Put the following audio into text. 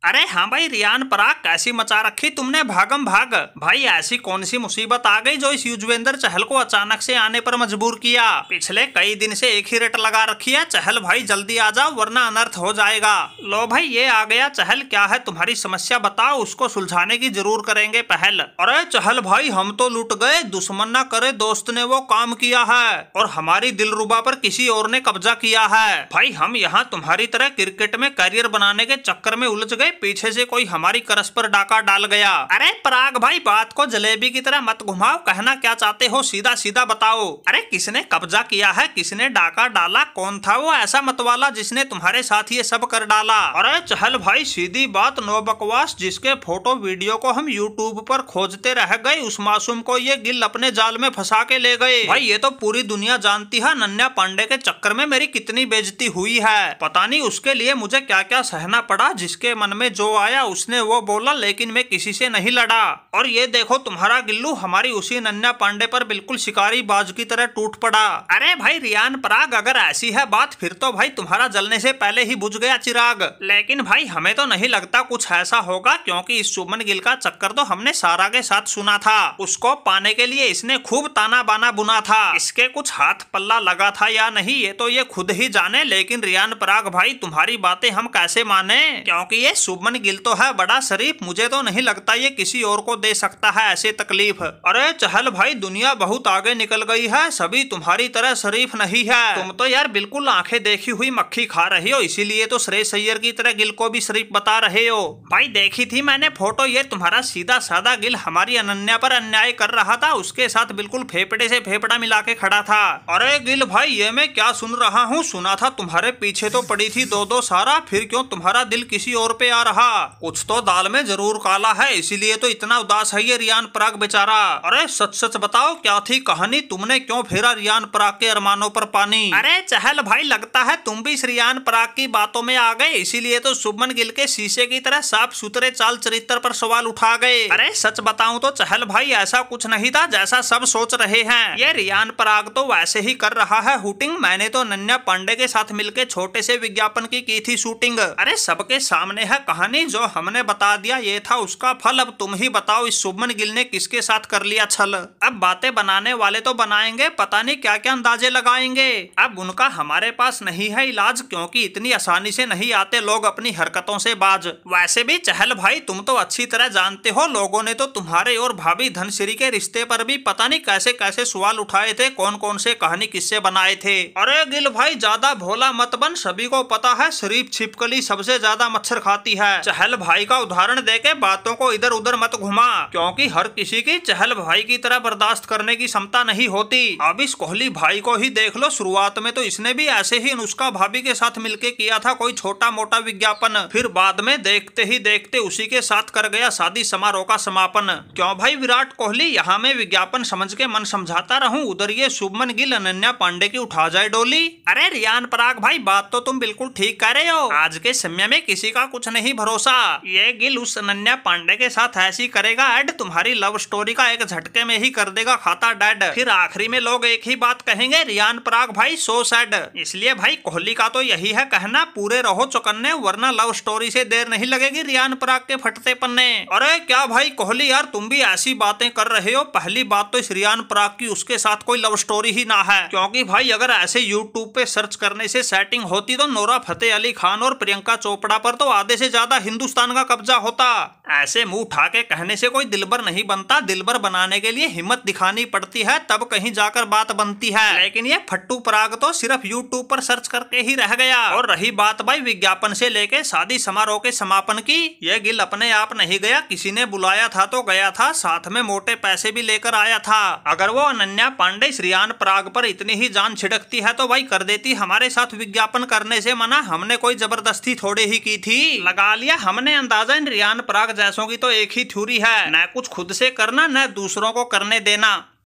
अरे हाँ भाई रियान पराग, कैसी मचा रखी तुमने भागम भाग। भाई ऐसी कौन सी मुसीबत आ गई जो इस युजवेंद्र चहल को अचानक से आने पर मजबूर किया। पिछले कई दिन से एक ही रट लगा रखी है, चहल भाई जल्दी आ जाओ वरना अनर्थ हो जाएगा। लो भाई ये आ गया चहल, क्या है तुम्हारी समस्या बताओ, उसको सुलझाने की जरूर करेंगे पहल। अरे चहल भाई हम तो लुट गए, दुश्मन ना करे दोस्त ने वो काम किया है और हमारी दिलरुबा पर किसी और ने कब्जा किया है। भाई हम यहाँ तुम्हारी तरह क्रिकेट में करियर बनाने के चक्कर में उलझ गए, पीछे से कोई हमारी करस पर डाका डाल गया। अरे पराग भाई बात को जलेबी की तरह मत घुमाओ, कहना क्या चाहते हो सीधा सीधा बताओ। अरे किसने कब्जा किया है, किसने डाका डाला, कौन था वो ऐसा मतवाला जिसने तुम्हारे साथ ये सब कर डाला। अरे चहल भाई सीधी बात नो बकवास, जिसके फोटो वीडियो को हम यूट्यूब पर खोजते रह गए उस मासूम को ये गिल अपने जाल में फंसा के ले गए। भाई ये तो पूरी दुनिया जानती है नन्या पांडे के चक्कर में मेरी कितनी बेइज्जती हुई है। पता नहीं उसके लिए मुझे क्या क्या सहना पड़ा, जिसके मन में जो आया उसने वो बोला, लेकिन मैं किसी से नहीं लड़ा। और ये देखो तुम्हारा गिल्लू हमारी उसी नन्या पांडे पर बिल्कुल शिकारी बाज की तरह टूट पड़ा। अरे भाई रियान पराग अगर ऐसी है बात फिर तो भाई तुम्हारा जलने से पहले ही बुझ गया चिराग। लेकिन भाई हमें तो नहीं लगता कुछ ऐसा होगा, क्योंकि इस शुभमन गिल का चक्कर तो हमने सारा के साथ सुना था। उसको पाने के लिए इसने खूब ताना बाना बुना था, इसके कुछ हाथ पल्ला लगा था या नहीं ये तो ये खुद ही जाने। लेकिन रियान पराग भाई तुम्हारी बातें हम कैसे माने, क्योंकि ये शुभमन गिल तो है बड़ा शरीफ, मुझे तो नहीं लगता ये किसी और को दे सकता है ऐसे तकलीफ। अरे चहल भाई दुनिया बहुत आगे निकल गई है, सभी तुम्हारी तरह शरीफ नहीं है। तुम तो यार बिल्कुल आंखें देखी हुई मक्खी खा रही हो, इसीलिए तो श्रेयस अय्यर की तरह गिल को भी शरीफ बता रहे हो। भाई देखी थी मैंने फोटो, ये तुम्हारा सीधा साधा गिल हमारी अनन्या पर अन्याय कर रहा था, उसके साथ बिल्कुल फेफड़े से फेफड़ा मिला के खड़ा था। अरे गिल भाई ये मैं क्या सुन रहा हूँ, सुना था तुम्हारे पीछे तो पड़ी थी दो दो सारा, फिर क्यों तुम्हारा दिल किसी और पे आ रहा। कुछ तो दाल में जरूर काला है, इसीलिए तो इतना उदास है ये रियान पराग बेचारा। अरे सच सच बताओ क्या थी कहानी, तुमने क्यों फेरा रियान पराग के अरमानों पर पानी। अरे चहल भाई लगता है तुम भी इस रियान पराग की बातों में आ गए, इसीलिए तो शुभमन गिल के शीशे की तरह साफ सुथरे चाल चरित्र पर सवाल उठा गए। अरे सच बताऊं तो चहल भाई ऐसा कुछ नहीं था जैसा सब सोच रहे हैं, ये रियान पराग तो वैसे ही कर रहा है हुटिंग। मैंने तो नन्या पांडे के साथ मिलकर छोटे से विज्ञापन की थी शूटिंग। अरे सबके सामने है कहानी, जो हमने बता दिया ये था उसका फल। अब तुम ही बताओ इस शुभमन गिल ने किसके साथ कर लिया छल। अब बातें बनाने वाले तो बनाएंगे, पता नहीं क्या क्या अंदाजे लगाएंगे। अब उनका हमारे पास नहीं है इलाज, क्योंकि इतनी आसानी से नहीं आते लोग अपनी हरकतों से बाज। वैसे भी चहल भाई तुम तो अच्छी तरह जानते हो, लोगों ने तो तुम्हारे और भाभी धनश्री के रिश्ते पर भी पता नहीं कैसे कैसे सवाल उठाए थे, कौन कौन से कहानी किस्से बनाए थे। अरे गिल भाई ज्यादा भोला मत बन, सभी को पता है शरीफ छिपकली सबसे ज्यादा मच्छर खाती है। चहल भाई का उदाहरण देके बातों को इधर उधर मत घुमा, क्योंकि हर किसी की चहल भाई की तरह बर्दाश्त करने की क्षमता नहीं होती। अब इस कोहली भाई को ही देख लो, शुरुआत में तो इसने भी ऐसे ही अनुष्का भाभी के साथ मिलके किया था कोई छोटा मोटा विज्ञापन, फिर बाद में देखते ही देखते उसी के साथ कर गया शादी समारोह का समापन। क्यों भाई विराट कोहली, यहाँ में विज्ञापन समझ के मन समझाता रहूं, उधर ये शुभमन गिल अनन्या पांडे की उठा जाए डोली। अरे रियान पराग भाई बात तो तुम बिल्कुल ठीक कह रहे हो, आज के समय में किसी का कुछ नहीं भरोसा। ये गिल उस अनन्या पांडे के साथ ऐसी करेगा ऐड, तुम्हारी लव स्टोरी का एक झटके में ही कर देगा खाता डेड। फिर आखिरी में लोग एक ही बात कहेंगे, रियान पराग भाई सो सैड। इसलिए भाई कोहली का तो यही है कहना, पूरे रहो चौकन्ने वरना लव स्टोरी से देर नहीं लगेगी रियान पराग के फटते पन्ने। अरे क्या भाई कोहली यार तुम भी ऐसी बातें कर रहे हो, पहली बात तो इस रियान पराग की उसके साथ कोई लव स्टोरी ही ना है, क्योंकि भाई अगर ऐसे यूट्यूब पे सर्च करने से सेटिंग होती तो नोरा फतेह अली खान और प्रियंका चोपड़ा पर तो आधे से ज्यादा हिंदुस्तान का कब्जा होता। ऐसे मुंह उठा के कहने से कोई दिलबर नहीं बनता, दिलबर बनाने के लिए हिम्मत दिखानी पड़ती है, तब कहीं जाकर बात बनती है। लेकिन ये फट्टू पराग तो सिर्फ यूट्यूब पर सर्च करके ही रह गया। और रही बात भाई विज्ञापन से लेके शादी समारोह के समापन की, ये गिल अपने आप नहीं गया, किसी ने बुलाया था तो गया था, साथ में मोटे पैसे भी लेकर आया था। अगर वो अनन्या पांडे रियान पराग पर इतनी ही जान छिड़कती है तो भाई कर देती हमारे साथ विज्ञापन करने से मना, हमने कोई जबरदस्ती थोड़े ही की थी। लगा लिया हमने अंदाजा, इन रियान पराग जैसों की तो एक ही थ्योरी है, न कुछ खुद से करना न दूसरों को करने देना।